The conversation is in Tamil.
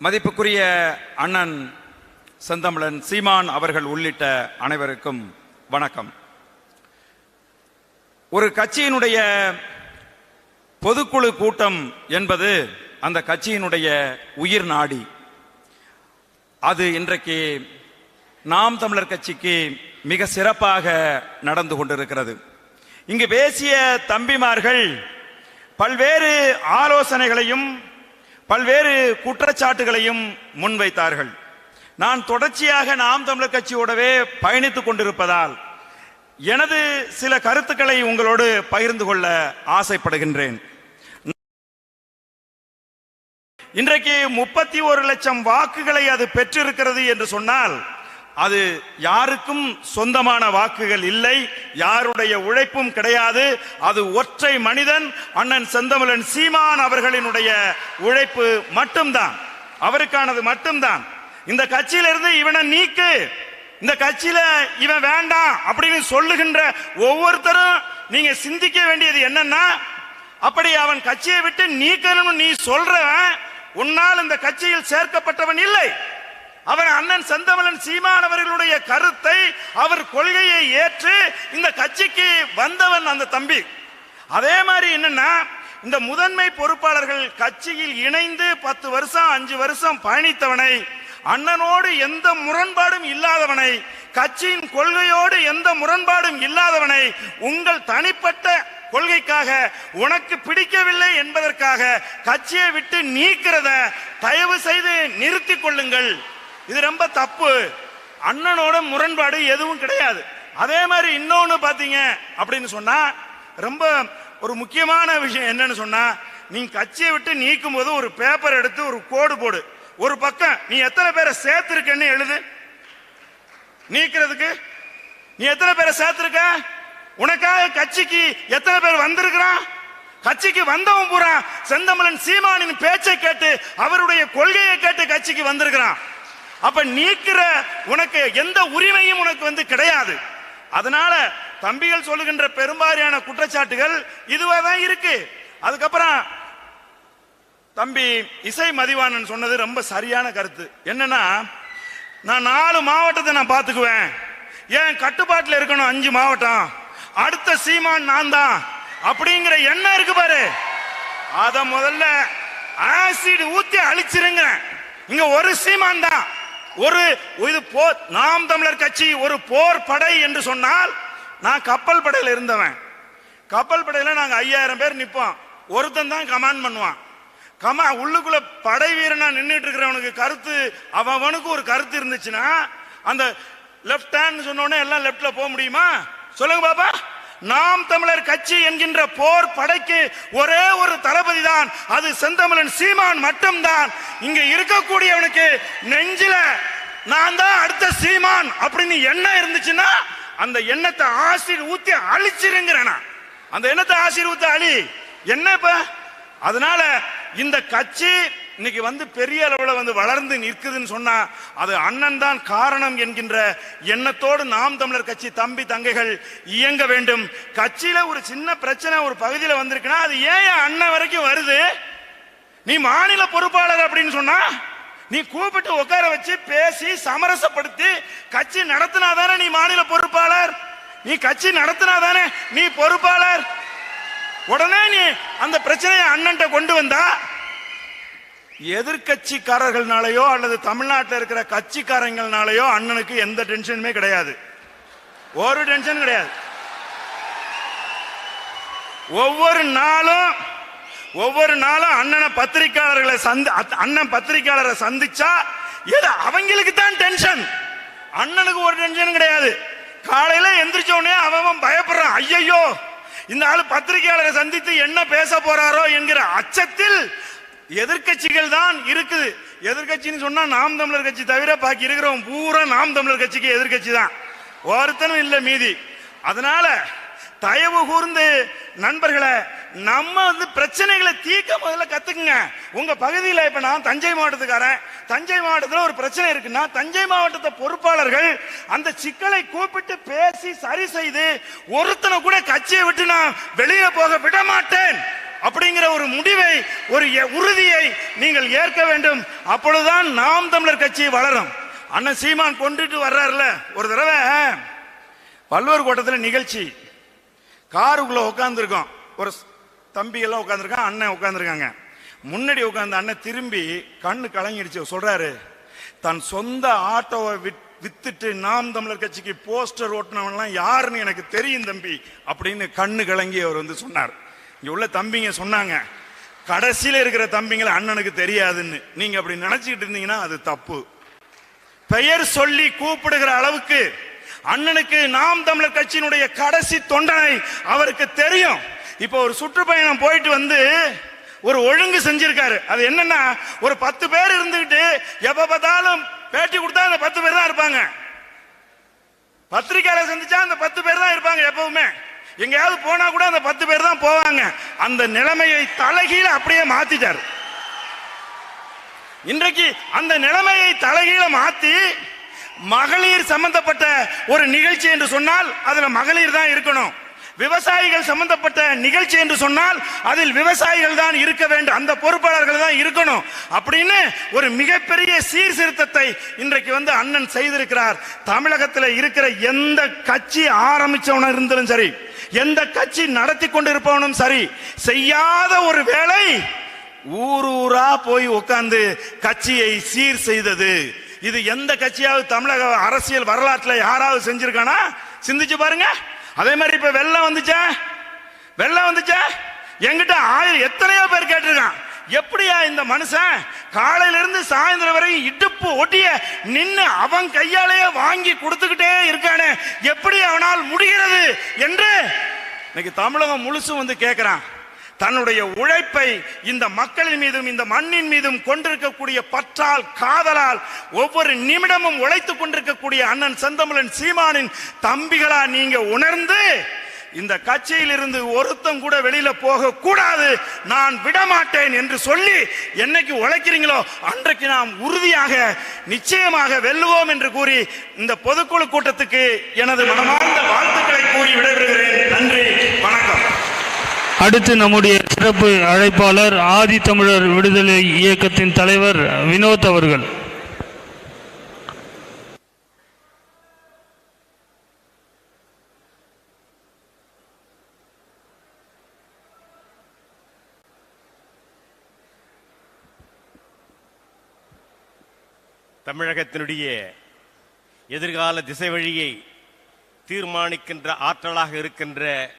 மதிப்புக்குரிய அண்ணன் செந்தமிழன் சீமான் அவர்கள் உள்ளிட்ட அனைவருக்கும் வணக்கம். ஒரு கட்சியினுடைய பொதுக்குழு கூட்டம் என்பது அந்த கட்சியினுடைய உயிர் நாடி. அது இன்றைக்கு நாம் தமிழர் கட்சிக்கு மிக சிறப்பாக நடந்து கொண்டிருக்கிறது. இங்கு பேசிய தம்பிமார்கள் பல்வேறு ஆலோசனைகளையும் பல்வேறு குற்றச்சாட்டுகளையும் முன்வைத்தார்கள். நான் தொடர்ச்சியாக நாம் தமிழர் கட்சியோடவே பயணித்துக் கொண்டிருப்பதால் எனது சில கருத்துக்களை உங்களோடு பகிர்ந்து கொள்ள ஆசைப்படுகின்றேன். இன்றைக்கு 31 லட்சம் வாக்குகளை அது பெற்றிருக்கிறது என்று சொன்னால் அது யாருக்கும் சொந்தமான வாக்குகள் இல்லை, யாருடைய உழைப்பும் கிடையாது. அது ஒற்றை மனிதன் அண்ணன் செந்தமிழன் சீமான் அவர்களினுடைய உழைப்பு மட்டும்தான், அவருக்கானது மட்டும்தான். இந்த கட்சியிலிருந்து இவனை நீக்கு, இந்த கட்சியில இவன் வேண்டாம் அப்படின்னு சொல்லுகின்ற ஒவ்வொருத்தரும் நீங்க சிந்திக்க வேண்டியது என்னன்னா, அப்படி அவன் கட்சியை விட்டு நீக்கணும் நீ சொல்றவன் உன்னால் இந்த கட்சியில் சேர்க்கப்பட்டவன் இல்லை. அவர் அண்ணன் செந்தமிழன் சீமான் அவர்களுடைய கருத்தை, அவர் கொள்கையை ஏற்று இந்த கட்சிக்கு வந்தவன் அந்த தம்பி. அதே மாதிரி என்னன்னா, இந்த முதன்மை பொறுப்பாளர்கள் கட்சியில் இணைந்து 10 வருஷம் 5 வருஷம் பயணித்தவனை, அண்ணனோடு எந்த முரண்பாடும் இல்லாதவனை, கட்சியின் கொள்கையோடு எந்த முரண்பாடும் இல்லாதவனை உங்கள் தனிப்பட்ட கொள்கைக்காக உனக்கு பிடிக்கவில்லை என்பதற்காக கட்சியை விட்டு நீக்கிறத தயவு செய்து நிறுத்திக் கொள்ளுங்கள். இது ரொம்ப தப்பு. அண்ணனோட முரண்பாடு எதுவும் கிடையாது. அதே மாதிரி இன்னொன்னு பாத்தீங்க அப்படின்னு சொன்னா, ரொம்ப ஒரு முக்கியமான விஷயம் என்னன்னு சொன்னா, நீ கட்சியை விட்டு நீக்கும் போது ஒரு பேப்பர் எடுத்து ஒரு கோடு போடு, ஒரு பக்கம் நீ எத்தனை பேரை சேர்த்திருக்கன்னு எழுது. நீக்கிறதுக்கு நீ எத்தனை பேரை சேர்த்திருக்க, உனக்காக கட்சிக்கு எத்தனை பேர் வந்திருக்கிறான், கட்சிக்கு வந்தவன் பூரா செந்தமிழன் சீமானின் பேச்சை கேட்டு அவருடைய கொள்கையை கேட்டு கட்சிக்கு வந்திருக்கிறான். அப்ப நீக்கிற உனக்கு எந்த உரிமையும் உனக்கு கிடையாது. அதனால தம்பிகள் சொல்லுகின்ற பெரும்பாலான குற்றச்சாட்டுகள் இதுவாதான் இருக்கு. அதுக்கப்புறம் தம்பி இசை மதிவாணன் சொன்னது ரொம்ப சரியான கருத்து. என்னன்னா, நான் 4 மாவட்டத்தை நான் பாத்துக்குவேன், ஏன் கட்டுப்பாட்டில் இருக்கணும் 5 மாவட்டம், அடுத்த சீமான் நான் தான் அப்படிங்கிற எண்ணம் இருக்கு பாரு, அத முதல்ல ஆசிட் ஊத்தி அழிச்சிருங்க. இங்க ஒரு சீமான் தான். ஒரு இது நாம் தமிழர் கட்சி ஒரு போர் படை என்று சொன்னால், நான் கப்பல் படையில இருந்தவன். கப்பல் படையில நாங்க 5000 பேர் நிப்போம், ஒருத்தன் தான் கமாண்ட் பண்ணுவான். உள்ளுக்குள்ள படை வீரனா நின்றுட்டு இருக்கிறவனுக்கு கருத்து, அவனுக்கு ஒரு கருத்து இருந்துச்சுன்னா, அந்த லெப்ட் ஹேண்ட் சொன்ன உடனே எல்லாம் லெப்ட்ல போக முடியுமா? சொல்லுங்க பாப்பா. நாம் தமிழர் கட்சி என்கின்ற போர் படைக்கு ஒரே ஒரு தளபதி தான், அது செந்தமிழன் சீமான் மட்டும்தான். இங்க இருக்கக்கூடியவனுக்கு நெஞ்சில நான் தான் அடுத்த சீமான் அப்படின்னு எண்ணம் இருந்துச்சுன்னா, அந்த எண்ணத்தை ஆசிட் ஊத்தி அழிச்சிருங்கிறேன். அந்த எண்ணத்தை ஆசிட் ஊத்தி அழி என்ன இப்ப. அதனால இந்த கட்சி இன்னைக்கு பெரிய அளவில் வளர்ந்து நிற்குதுன்னு சொன்னா அது அண்ணன் தான் காரணம் என்கின்ற எண்ணத்தோடு நாம் தமிழர் கட்சி தம்பி தங்கைகள் இயங்க வேண்டும். கட்சியில ஒரு சின்ன பிரச்சனை ஒரு பகுதியில் வந்திருக்குன்னா அது ஏன் அண்ணன் வரைக்கும் வருது? நீ மாநில பொறுப்பாளர் அப்படின்னு சொன்னா நீ கூப்பிட்டு உட்கார வச்சு பேசி சமரசப்படுத்தி கட்சி நடத்தினாதானே நீ மாநில பொறுப்பாளர், நீ கட்சி நடத்தினாதானே நீ பொறுப்பாளர். உடனே நீ அந்த பிரச்சனையை அண்ணன்ட்ட கொண்டு வந்தா எதிர்கட்சிக்காரர்கள்னாலயோ அல்லது தமிழ்நாட்டில் இருக்கிற கட்சிக்காரங்கள்னாலயோ அண்ணனுக்கு எந்த டென்ஷனுமே கிடையாது, ஒரு டென்ஷன் கிடையாது. ஒவ்வொரு நாளும் அண்ணனை பத்திரிகையாளர்களை அண்ணன் பத்திரிகையாளரை சந்திச்சா அவங்களுக்கு தான் டென்ஷன், அண்ணனுக்கு ஒரு டென்ஷன் கிடையாது. காலையில எந்திரிச்ச உடனே அவன் பயப்படுறான், ஐயோ இந்த ஆளு பத்திரிகையாளரை சந்தித்து என்ன பேச போறாரோ என்கிற அச்சத்தில் எதிர்கட்சிகள் தான் இருக்குது. எதிர்கட்சின்னு சொன்னா நாம் தமிழர் கட்சி தவிர பாக்கி இருக்கிறவங்க பூரா நாம் தமிழர் கட்சிக்கு எதிர்கட்சி தான், ஒருத்தனும் இல்ல மீதி. அதனால தயவு கூர்ந்து நண்பர்களை, நம்ம பிரச்சனைகளை தீர்க்க முதல்ல கத்துக்குங்க. உங்க பகுதியில் இப்ப நான் தஞ்சை மாவட்டத்துக்காரன், தஞ்சை மாவட்டத்தில் ஒரு பிரச்சனை இருக்குன்னா தஞ்சை மாவட்டத்தை பொறுப்பாளர்கள் அந்த சிக்கலை கூப்பிட்டு பேசி சரி செய்து ஒருத்தனை கூட கட்சியை விட்டு நான் வெளியே போக விட மாட்டேன் அப்படிங்கிற ஒரு முடிவை, ஒரு உறுதியை நீங்கள் ஏற்க வேண்டும். அப்பொழுதுதான் நாம் தமிழர் கட்சி வளரும். அண்ணன் சீமான் கொண்டுட்டு வர்றாருல, ஒரு தடவை வள்ளுவர் கோட்டத்தில் நிகழ்ச்சி, காருக்குள்ள உட்கார்ந்துருக்கோம், ஒரு தம்பி எல்லாம் உட்கார்ந்துருக்கான், அண்ணன் உட்கார்ந்துருக்காங்க. முன்னாடி உட்கார்ந்த அண்ணன் திரும்பி கண்ணு கலங்கிடுச்சு. சொல்றாரு, தன் சொந்த ஆட்டோவை வித்துட்டு நாம் தமிழர் கட்சிக்கு போஸ்டர் ஓட்டினவன்லாம் யாருன்னு எனக்கு தெரியும் தம்பி அப்படின்னு கண்ணு கலங்கி அவர் வந்து சொன்னார். இங்க உள்ள தம்பிங்க சொன்னாங்க, கடைசியில இருக்கிற தம்பிங்களை அண்ணனுக்கு தெரியாதுன்னு. நீங்க அப்படி நினைச்சுக்கிட்டு இருந்தீங்கன்னா அது தப்பு. பெயர் சொல்லி கூப்பிடுகிற அளவுக்கு அண்ணனுக்கு நாம் தமிழர் கட்சியினுடைய கடைசி தொண்டனை அவருக்கு தெரியும். இப்போ ஒரு சுற்றுப்பயணம் போயிட்டு வந்து ஒரு ஒழுங்கு செஞ்சிருக்காரு. அது என்னன்னா, ஒரு 10 பேர் இருந்துகிட்டு எப்ப பார்த்தாலும் பேட்டி கொடுத்தா அந்த 10 பேர் தான் இருப்பாங்க. பத்திரிகையாளர் சந்திச்சா அந்த 10 பேர் தான் இருப்பாங்க. எப்பவுமே எங்கேயாவது போனா கூட அந்த 10 பேர் தான் போவாங்க. அந்த நிலைமையை தலைகீழ அப்படியே மாத்திட்டார். இன்றைக்கு அந்த நிலைமையை தலைகீழ மாத்தி மகளிர் சம்பந்தப்பட்ட ஒரு நிகழ்ச்சி என்று சொன்னால் அதுல மகளிர் தான் இருக்கணும். விவசாயிகள் சம்பந்தப்பட்ட நிகழ்ச்சி என்று சொன்னால் அதில் விவசாயிகள் தான் இருக்க வேண்டும், அந்த பொறுப்பாளர்கள் தான் இருக்கணும் அப்படின்னு ஒரு மிகப்பெரிய சீர்திருத்தத்தை இன்றைக்கு வந்து அண்ணன் செய்திருக்கிறார். தமிழகத்தில் இருக்கிற எந்த கட்சி ஆரம்பிச்சவனும் இருந்தாலும் சரி, எந்த கட்சி நடத்தி கொண்டிருப்பவனும் சரி, செய்யாத ஒரு வேலை ஊரூரா போய் உட்கார்ந்து கட்சியை சீர் செய்தது. இது எந்த கட்சியாவது தமிழக அரசியல் வரலாற்றில் யாராவது செஞ்சிருக்கானா? சிந்திச்சு பாருங்க. அதே மாதிரி இப்ப வெள்ளம் வந்துச்சா எங்கிட்ட எத்தனையோ பேர் கேட்டிருக்கான், எப்படியா இந்த மனுஷன் காலையில இருந்து சாயந்தரம் வரை இடுப்பு ஒட்டிய நின்று அவன் கையாலேயே வாங்கி கொடுத்துக்கிட்டே இருக்கானே, எப்படி அவனால் முடிகிறது என்று இன்னைக்கு தமிழகம் முழுசும் வந்து கேட்கிறான். தன்னுடைய உழைப்பை இந்த மக்களின் மீதும் இந்த மண்ணின் மீதும் கொண்டிருக்கக்கூடிய பற்றால் காதலால் ஒவ்வொரு நிமிடமும் உழைத்துக் கொண்டிருக்கக்கூடிய அண்ணன் செந்தமிழன் சீமானின் தம்பிகளா நீங்க உணர்ந்து இந்த கட்சியில் இருந்து ஒருத்தம் கூட வெளியில போக கூடாது, நான் விடமாட்டேன் என்று சொல்லி என்னைக்கு உழைக்கிறீங்களோ அன்றைக்கு நாம் உறுதியாக நிச்சயமாக வெல்லுவோம் என்று கூறி இந்த பொதுக்குழு கூட்டத்துக்கு எனது மனமார்ந்த வாழ்த்துக்களை கூறி விடைபெறுகிறேன். நன்றி, வணக்கம். அடுத்து நம்முடைய சிறப்பு அழைப்பாளர் ஆதி தமிழர் விடுதலை இயக்கத்தின் தலைவர் வினோத் அவர்கள். தமிழகத்தினுடைய எதிர்கால திசை வழியை தீர்மானிக்கின்ற ஆற்றலாக இருக்கின்ற